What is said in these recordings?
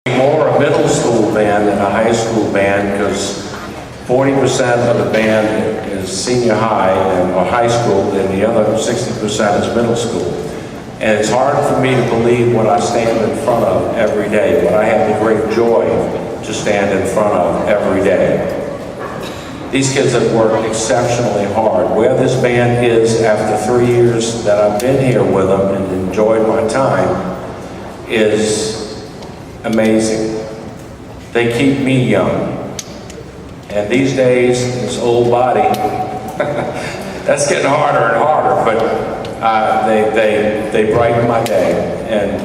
More a middle school band than a high school band because 40% of the band is senior high or high school, and the other 60% is middle school. And it's hard for me to believe what I stand in front of every day, what I have the great joy to stand in front of every day. These kids have worked exceptionally hard. Where this band is after 3 years that I've been here with them and enjoyed my time is amazing. They keep me young. And these days, this old body, that's getting harder and harder, but they brighten my day. And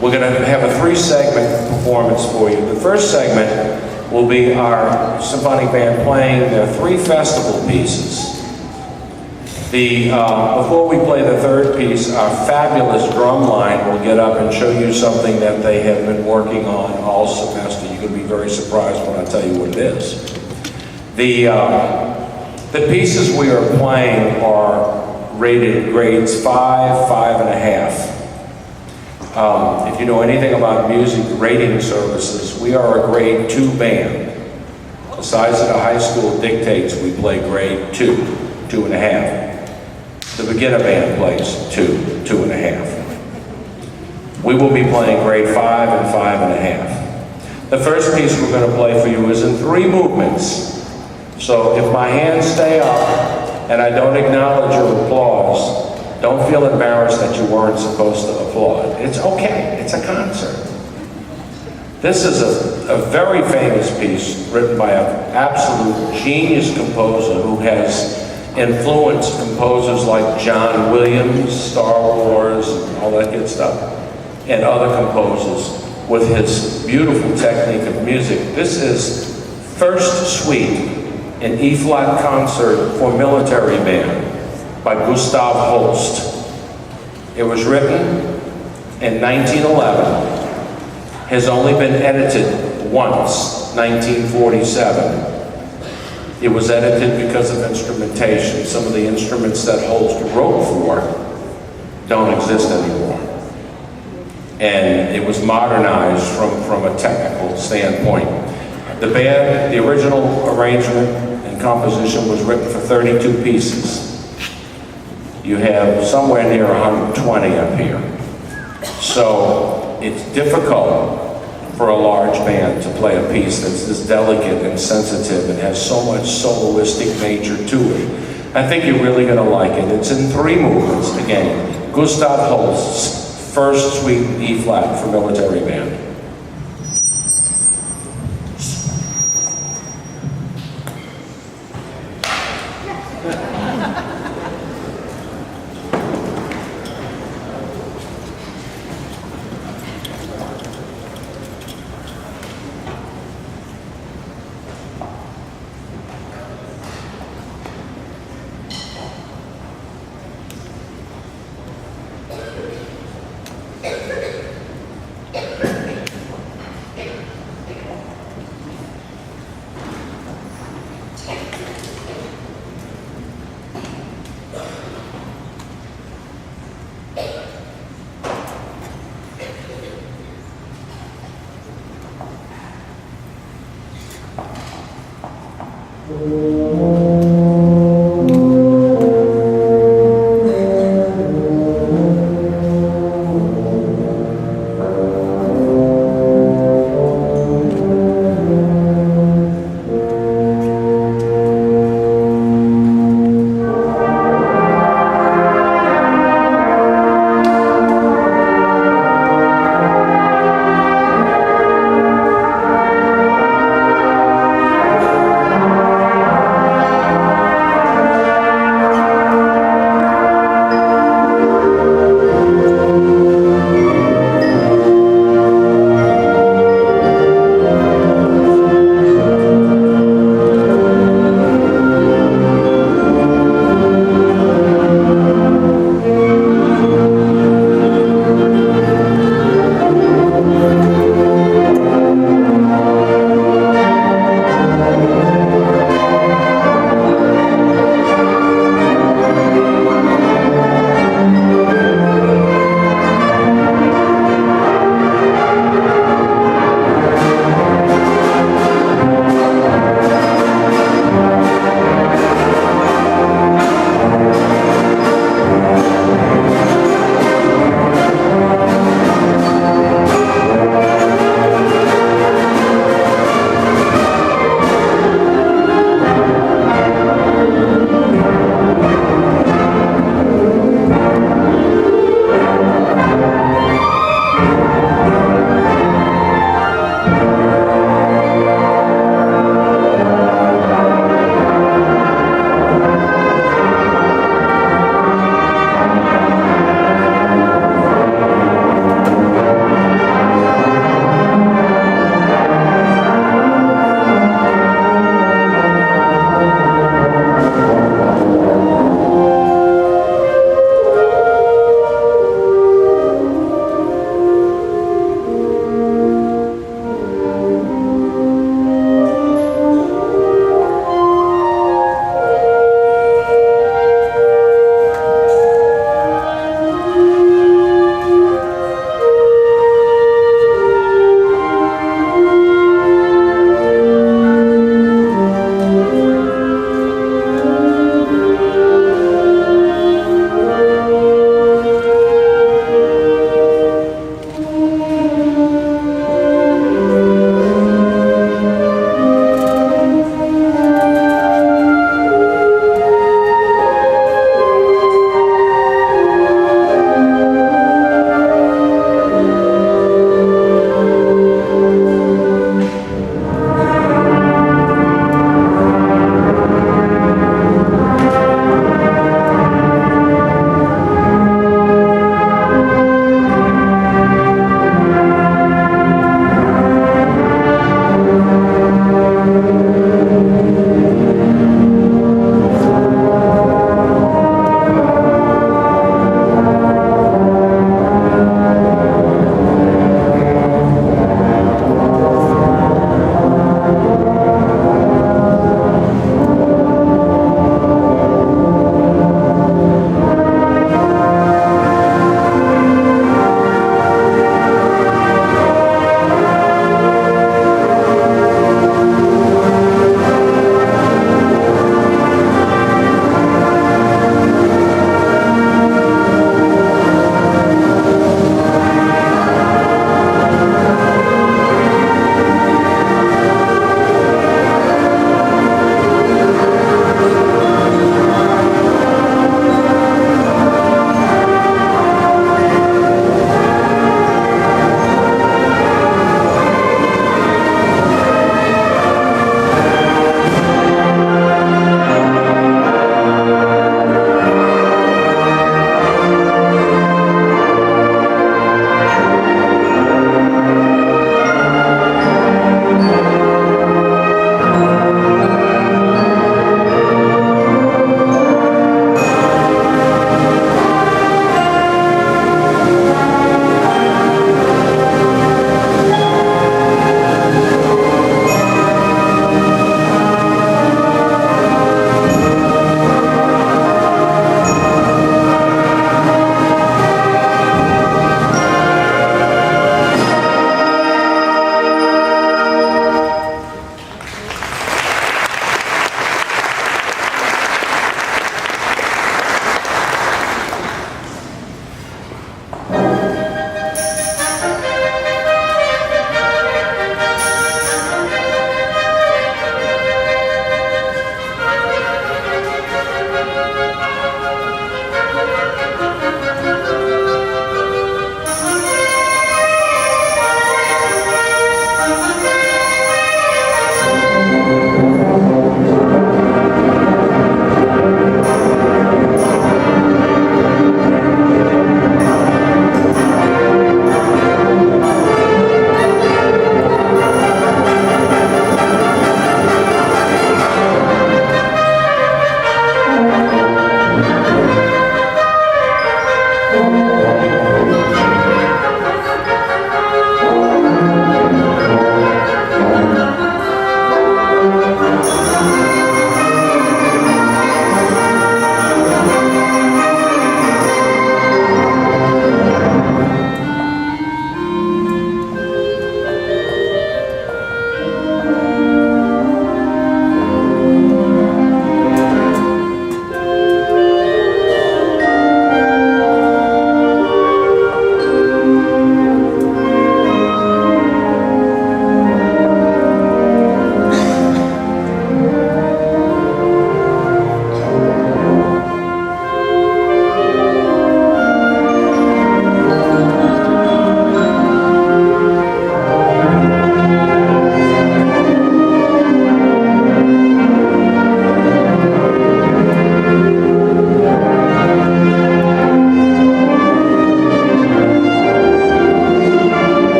we're gonna have a 3-segment performance for you. The first segment will be our symphonic band playing their 3 festival pieces. Before we play the third piece, our fabulous drum line will get up and show you something that they have been working on all semester. You're going to be very surprised when I tell you what it is. The pieces we are playing are rated grades 5, 5.5. If you know anything about music rating services, we are a grade 2 band. The size of the high school dictates we play grade 2, 2.5. The beginner band plays 2, 2.5. We will be playing grade 5 and 5.5. The first piece we're going to play for you is in 3 movements. So if my hands stay up and I don't acknowledge your applause, don't feel embarrassed that you weren't supposed to applaud. It's okay, it's a concert. This is a very famous piece written by an absolute genius composer who has influenced composers like John Williams, Star Wars, and all that good stuff, and other composers with his beautiful technique of music. This is First Suite in E-flat concert for military band by Gustav Holst. It was written in 1911, has only been edited once, 1947. It was edited because of instrumentation. Some of the instruments that Holst wrote for don't exist anymore. And it was modernized from a technical standpoint. The band, the original arrangement and composition was written for 32 pieces. You have somewhere near 120 up here. So it's difficult for a large band to play a piece that's this delicate and sensitive and has so much soloistic nature to it. I think you're really going to like it. It's in 3 movements, again. Gustav Holst's First Suite in E-flat for military band.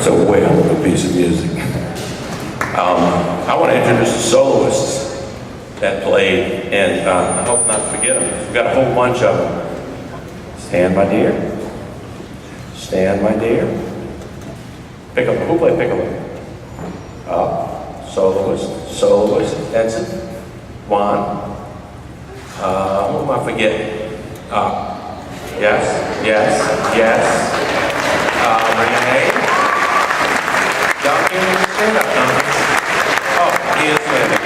That's a whale of a piece of music. I want to introduce the soloists that played, and I hope not to forget them. We've got a whole bunch of them. Stand, my dear. Stand, my dear. Piccolo. Who played piccolo? Soloist. Soloist. That's it. Juan. Who am I forgetting? Yes. Renee. Duncan. Stand up, Duncan. Oh, he is standing.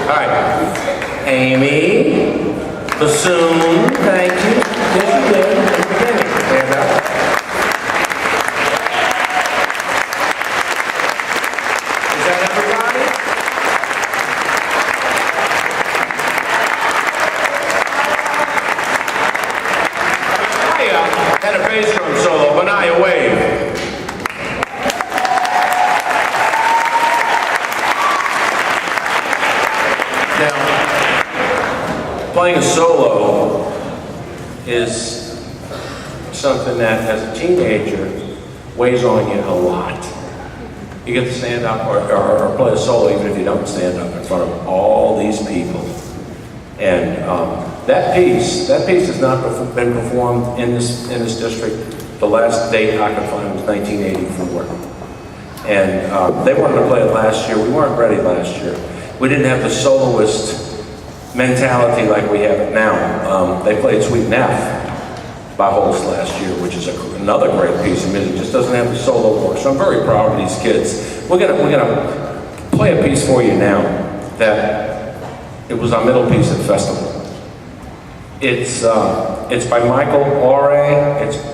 All right. Amy. Bassoon. Thank you. Yes, you did. At the beginning. Stand up. Is that everybody? And a bass drum solo, Benaya Wave. Now, playing a solo is something that, as a teenager, weighs on you a lot. You get to stand up or play a solo even if you don't stand up in front of all these people. And that piece has not been performed in this district. The last date I could find was 1984. And they wanted to play it last year. We weren't ready last year. We didn't have the soloist mentality like we have it now. They played Suite and F by Holst last year, which is another great piece of music. Just doesn't have the solo work. So I'm very proud of these kids. We're gonna play a piece for you now that it was our middle piece at the festival. It's by Michael Ore.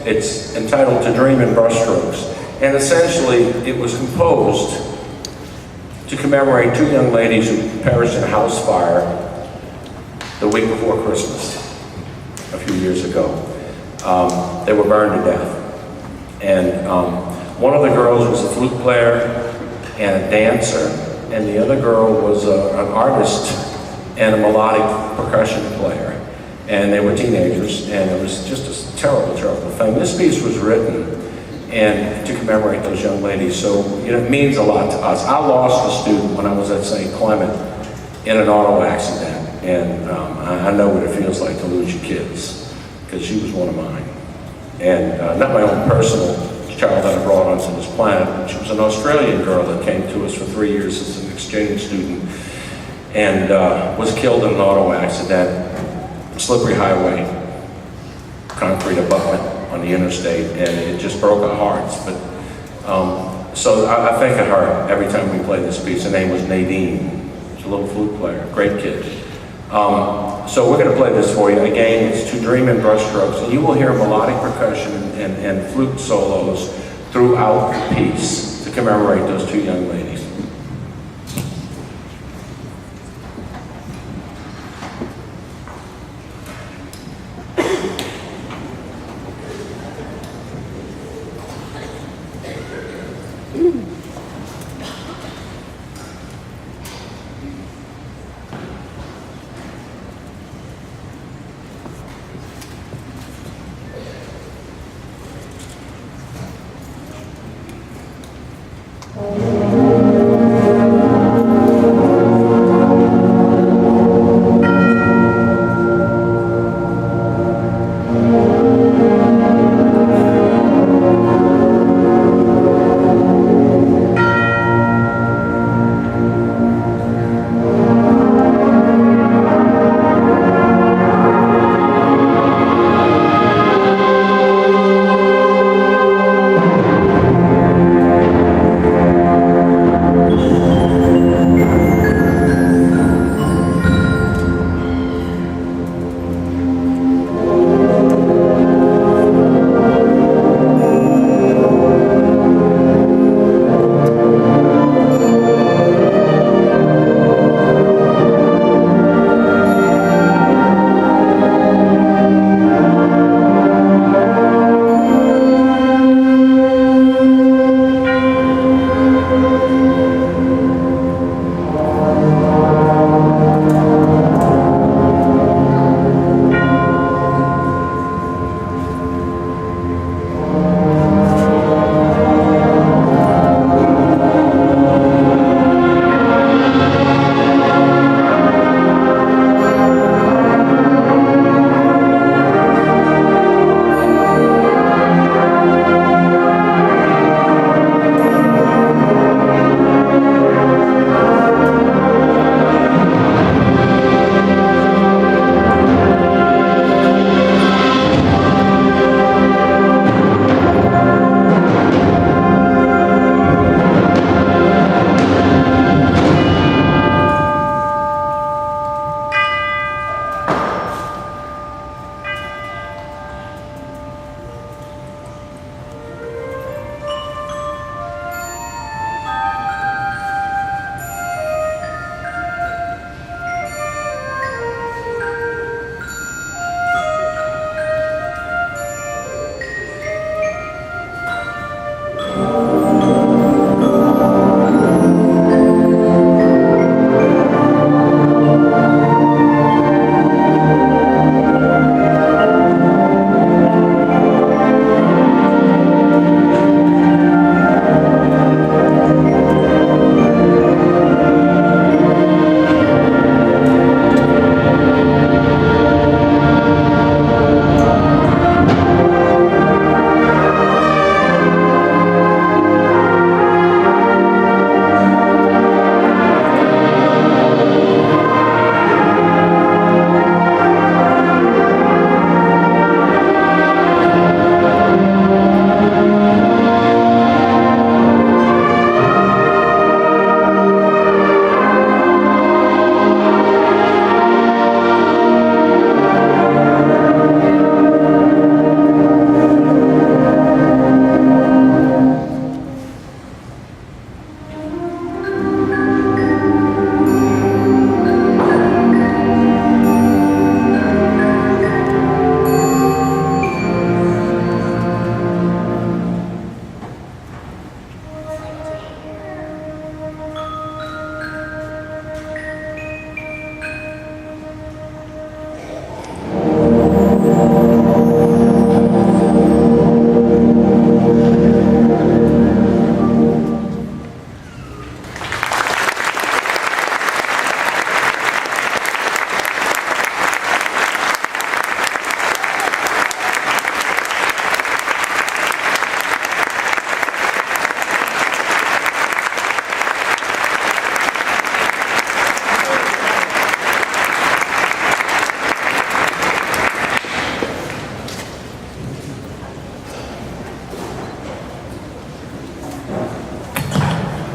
It's entitled To Dream in Brushstrokes. And essentially, it was composed to commemorate two young ladies who perished in a house fire the week before Christmas, a few years ago. They were burned to death. And one of the girls was a flute player and a dancer, and the other girl was an artist and a melodic percussion player. And they were teenagers, and it was just a terrible, terrible thing. This piece was written and to commemorate those young ladies, so it means a lot to us. I lost a student when I was at St. Clement in an auto accident, and I know what it feels like to lose your kids, because she was one of mine. And not my own personal child that I brought onto this planet, but she was an Australian girl that came to us for 3 years as an exchange student, and was killed in an auto accident. Slippery highway, concrete abutment on the interstate, and it just broke our hearts. But so I think of her every time we play this piece. Her name was Nadine. She's a little flute player, great kid. So we're going to play this for you. Again, it's To Dream in Brushstrokes, and you will hear melodic percussion and flute solos throughout the piece to commemorate those two young ladies.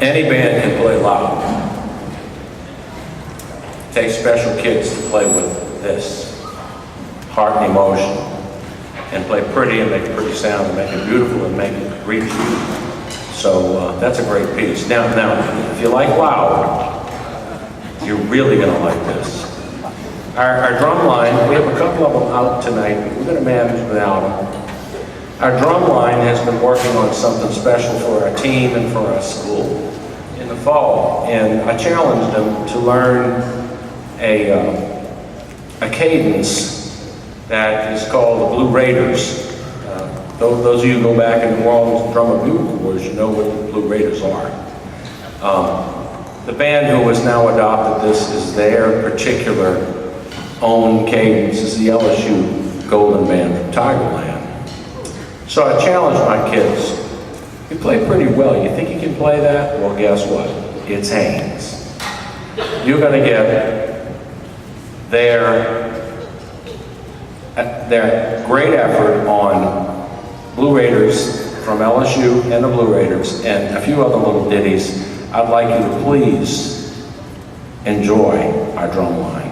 Any band can play loud. It takes special kids to play with this, heart and emotion, and play pretty and make a pretty sound and make it beautiful and make it reach you. So that's a great piece. Now, if you like loud, you're really going to like this. Our drum line, we have a couple of them out tonight, but we're going to manage without them. Our drum line has been working on something special for our team and for our school in the fall, and I challenged them to learn a cadence that is called the Blue Raiders. Those of you who go back in New Orleans drum and bugle corps, you know what the Blue Raiders are. The band who has now adopted this is their particular own cadence, is the LSU Golden Band from Tigerland. So I challenged my kids. You play pretty well. You think you can play that? Well, guess what? It's Haynes. You're going to get their great effort on Blue Raiders from LSU and the Blue Raiders and a few other little ditties. I'd like you to please enjoy our drum line.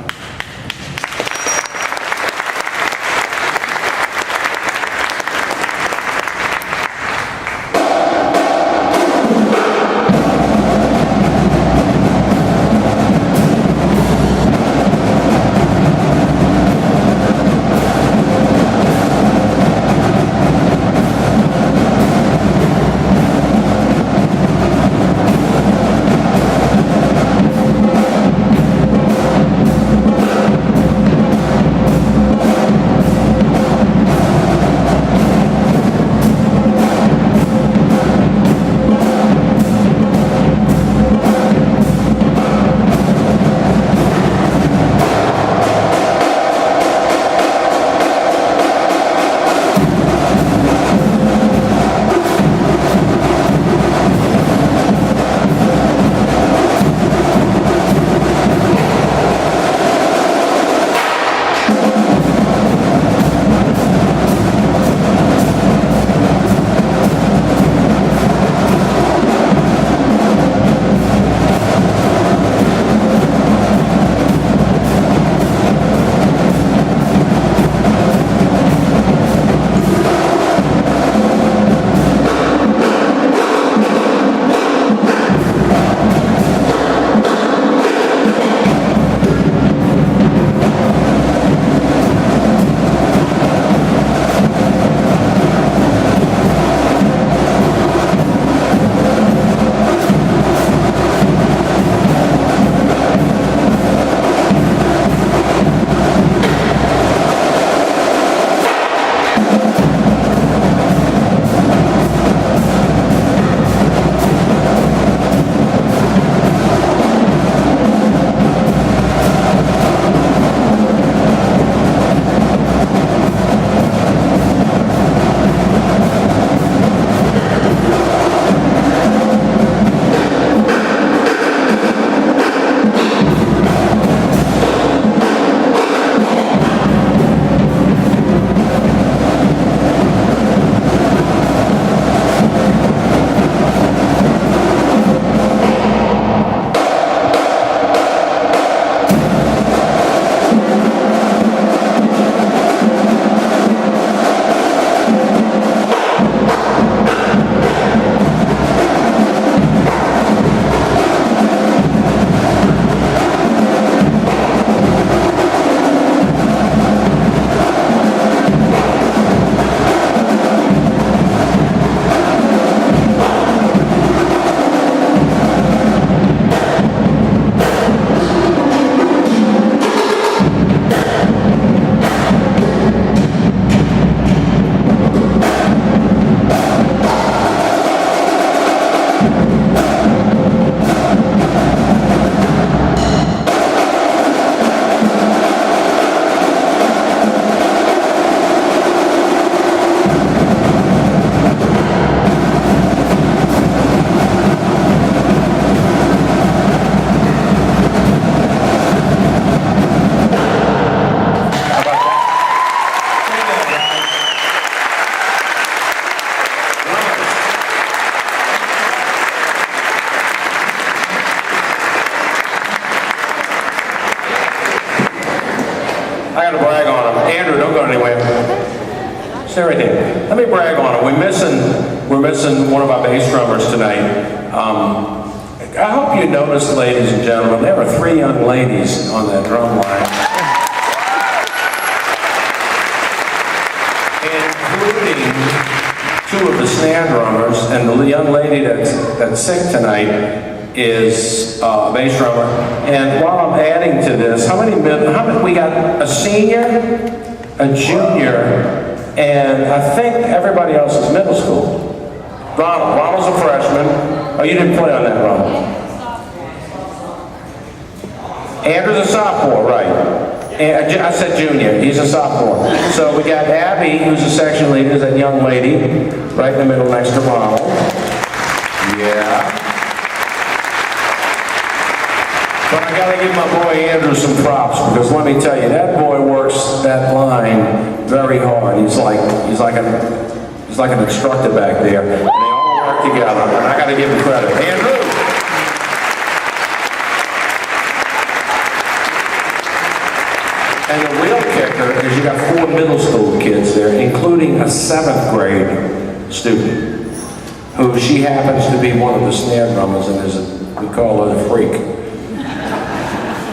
anywhere. Is there anything? Let me brag on it. We're missing one of our bass drummers tonight. I hope you noticed, ladies and gentlemen, there are 3 young ladies on that drum line. Including 2 of the snare drummers, and the young lady that's sick tonight is a bass drummer. And while I'm adding to this, how many we got? A senior, a junior, and I think everybody else is middle school. Ronald's a freshman. Oh, you didn't play on that, Ronald. Andrew's a sophomore, right? And I said junior, he's a sophomore. So we got Abby, who's a section leader, that young lady, right in the middle next to Ronald. Yeah. But I gotta give my boy Andrew some props, because let me tell you, that boy works that line very hard. He's like an instructor back there, and they all work together, and I gotta give him credit. Andrew! And the real kicker is you got 4 middle school kids there, including a 7th grade student, who she happens to be one of the snare drummers, and we call her the freak.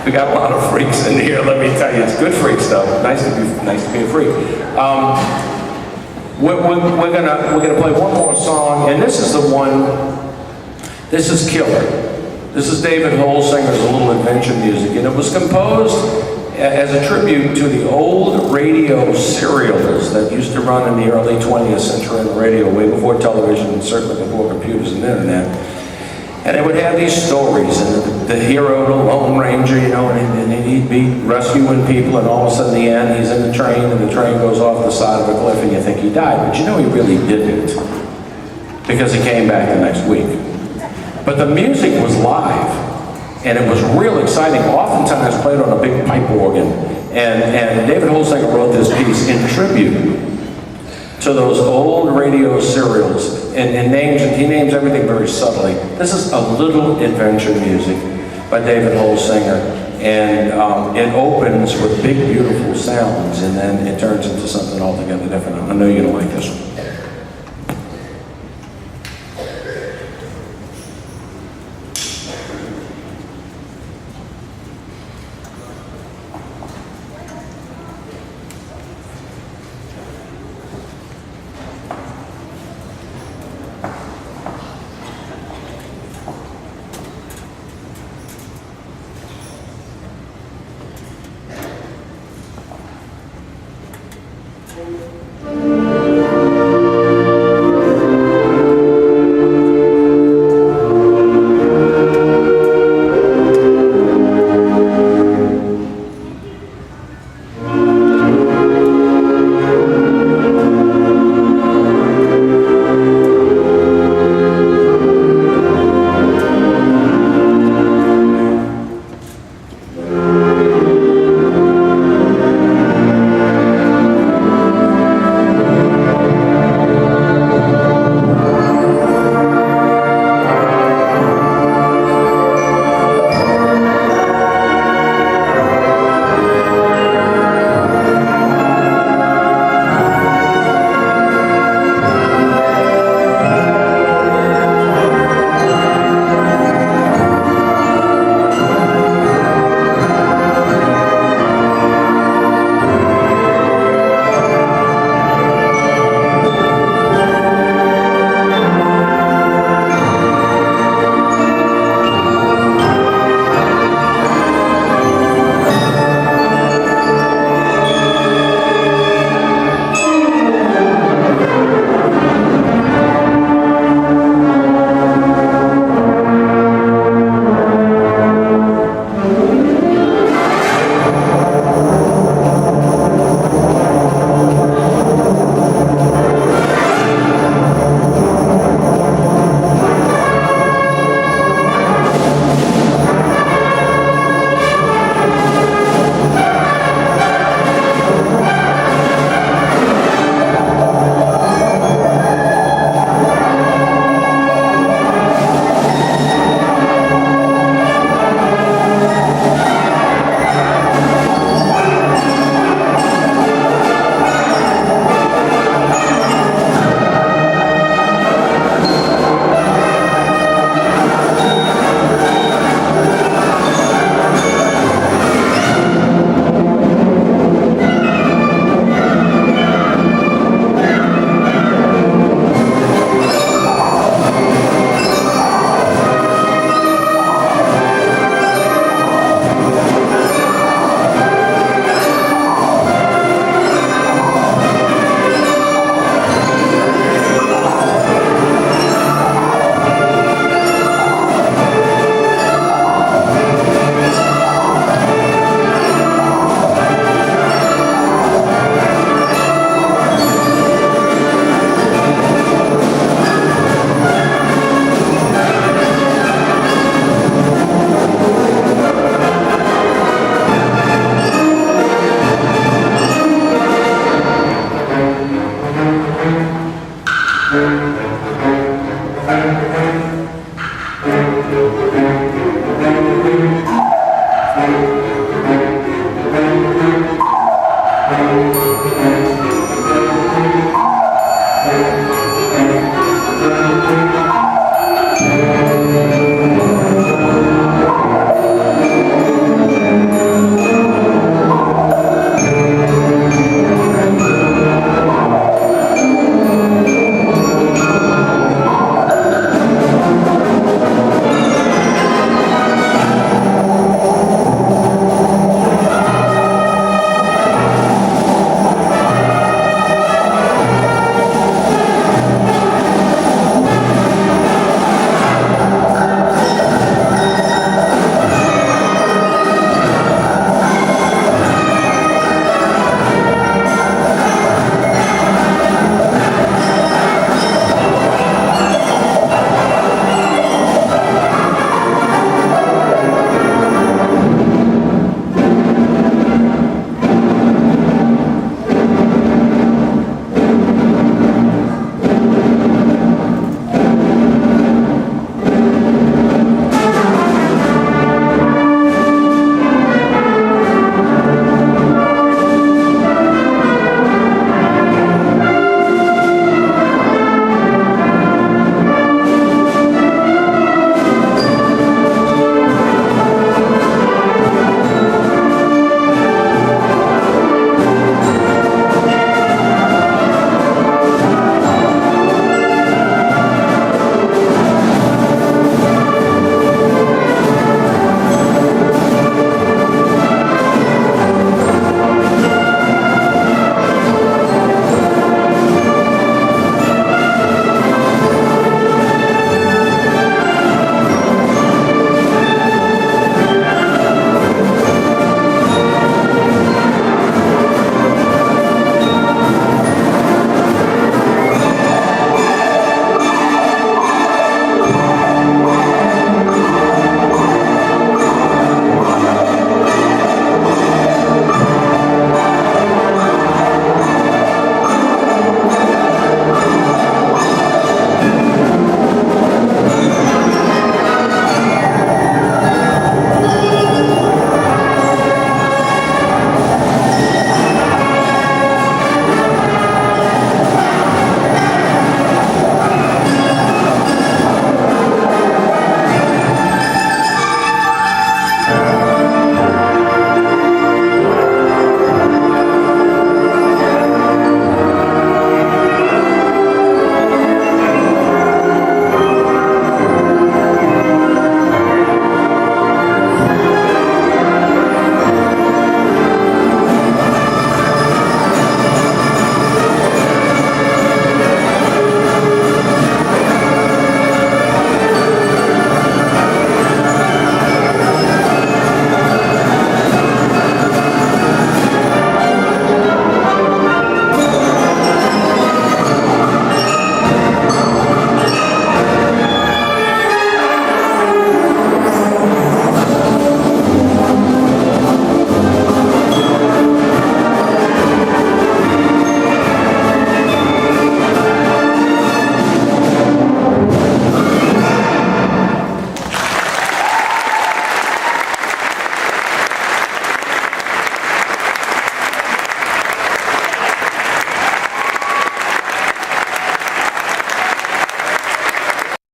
We got a lot of freaks in here, let me tell you. It's good freaks, though. Nice to be a freak. We're gonna play one more song, and this is the one. This is killer. This is David Holsinger's A Little Adventure Music, and it was composed as a tribute to the old radio serials that used to run in the early 20th century on the radio, way before television, and certainly before computers and the internet. And it would have these stories, and the hero, the Lone Ranger, you know, and he'd be rescuing people, and all of a sudden, in the end, he's in the train, and the train goes off the side of a cliff, and you think he died. But you know he really didn't, because he came back the next week. But the music was live, and it was real exciting, oftentimes played on a big pipe organ. And David Holsinger wrote this piece in tribute to those old radio serials, and he names everything very subtly. This is A Little Adventure Music by David Holsinger, and it opens with big, beautiful sounds, and then it turns into something altogether different. I know you're gonna like this one.